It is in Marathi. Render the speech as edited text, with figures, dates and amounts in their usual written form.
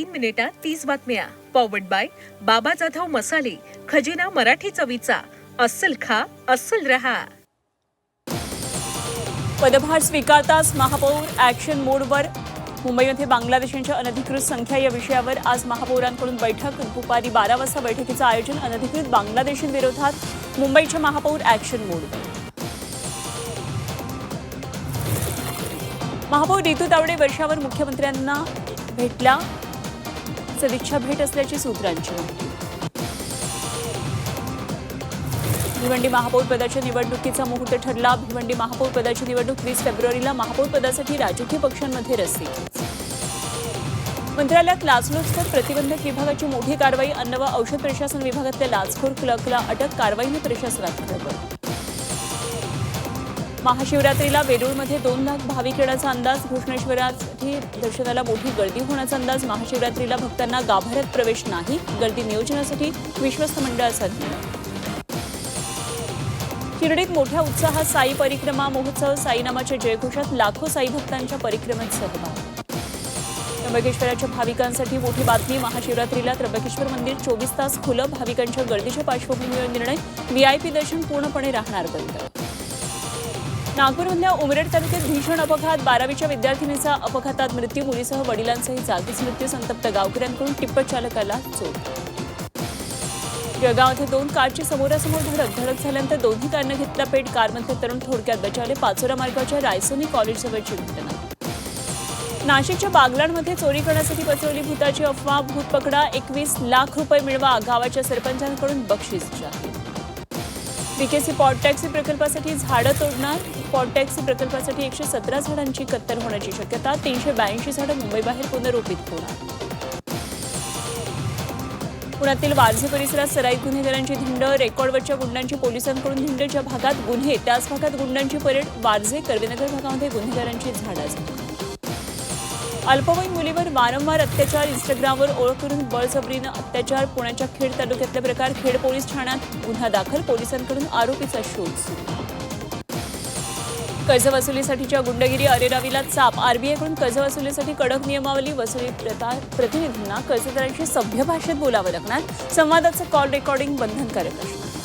मिनिटात 30 बातम्या. पॉवर्ड बाय बाबा जाधव मसाले, खजिना मराठी चवीचा. अस्सल खा, अस्सल रहा. पदभार स्वीकारताच महापौर ॲक्शन मोडवर. मुंबईमध्ये बांगलादेशींच्या अनधिकृत संख्या या विषयावर आज महापौरांकडून बैठक. दुपारी 12 वाजता बैठकीचं आयोजन. अनधिकृत बांगलादेशींविरोधात मुंबईच्या महापौर ॲक्शन मोडवर. महापौर रितू तावडे वर्षावर मुख्यमंत्र्यांना भेटल्या. सदिच्छा भेट असल्याची सूत्रांची माहिती. भिवंडी महापौर पदाच्या निवडणुकीचा मुहूर्त ठरला. भिवंडी महापौर पदाची निवडणूक 20 फेब्रुवारीला. महापौर पदासाठी राजकीय पक्षांमध्ये रस्सीखेच. मंत्रालयात लाचलुचपत प्रतिबंधक विभागाची मोठी कारवाई. अन्न व औषध प्रशासन विभागातल्या लाचखोर क्लर्कला अटक. कारवाईने प्रशासनात खळबळ. महाशिवरात्रीला वेरूळमध्ये 2 लाख भाविक येण्याचा अंदाज. घृष्णेश्वरासाठी दर्शनाला मोठी गर्दी होण्याचा अंदाज. महाशिवरात्रीला भक्तांना गाभाऱ्यात प्रवेश नाही. गर्दी नियोजनासाठी विश्वस्त मंडळाचा निर्णय. शिर्डीत मोठ्या उत्साहात साई परिक्रमा महोत्सव. साईनामाच्या जयघोषात लाखो साई भक्तांच्या परिक्रमेत सहभाग. त्र्यंबकेश्वराच्या भाविकांसाठी मोठी बातमी. महाशिवरात्रीला त्र्यंबकेश्वर मंदिर 24 तास खुलं. भाविकांच्या गर्दीच्या पार्श्वभूमीवर निर्णय. व्हीआयपी दर्शन पूर्णपणे राहणार बंद. नागपूरमधल्या उमरेड तालुक्यात भीषण अपघात. 12वीच्या विद्यार्थिनीचा अपघातात मृत्यू. मुलीसह वडिलांचाही जागीच मृत्यू. संतप्त गावकऱ्यांकडून टिप्पर चालकाला चोप. जळगावमध्ये 2 कारची समोरासमोर धडक झाल्यानंतर दोन्ही कारनं घेतला पेट. कारमधले तरुण थोडक्यात बचावले. पाचोरा मार्गाच्या रायसोनी कॉलेजजवळची घटना. नाशिकच्या बागलाणमध्ये चोरी करण्यासाठी पसरवली भूताची अफवा. भूत पकडा, 21 लाख रुपये मिळवा. गावाच्या सरपंचांकडून बक्षीस जाहीर. बीकेसी पॉटटॅक्सी प्रकल्पासाठी झाडं तोडणार. पॉटटॅक्सी प्रकल्पासाठी 117 झाडांची कत्तल होण्याची शक्यता. 382 झाडं मुंबईबाहेर पुनर्रोपित होणार. पुण्यातील वारजे परिसरात सराईत गुन्हेगारांची धिंड. रेकॉर्डवरच्या गुंडांची पोलिसांकडून धिंड. ज्या भागात गुन्हे त्याच भागात गुंडांची परेड. वारजे कर्वेनगर भागामध्ये गुन्हेगारांची झाडाझड. अल्पवयीन मुलीवर वारंवार अत्याचार. इंस्टाग्रामवर ओळख करून बळजबरीनं अत्याचार. पुण्याच्या खेड तालुक्यातले प्रकार. खेड पोलीस ठाण्यात गुन्हा दाखल. पोलिसांकडून आरोपीचा शोध सुरू. कर्जवसुलीसाठीच्या गुंडगिरी अरेरावीला चाप. आरबीआयकडून कर्जवसुलीसाठी कडक नियमावली. वसुली प्रतिनिधींना कर्जदारांशी सभ्य भाषेत बोलावं लागणार. संवादाचं कॉल रेकॉर्डिंग बंधनकारक असणार.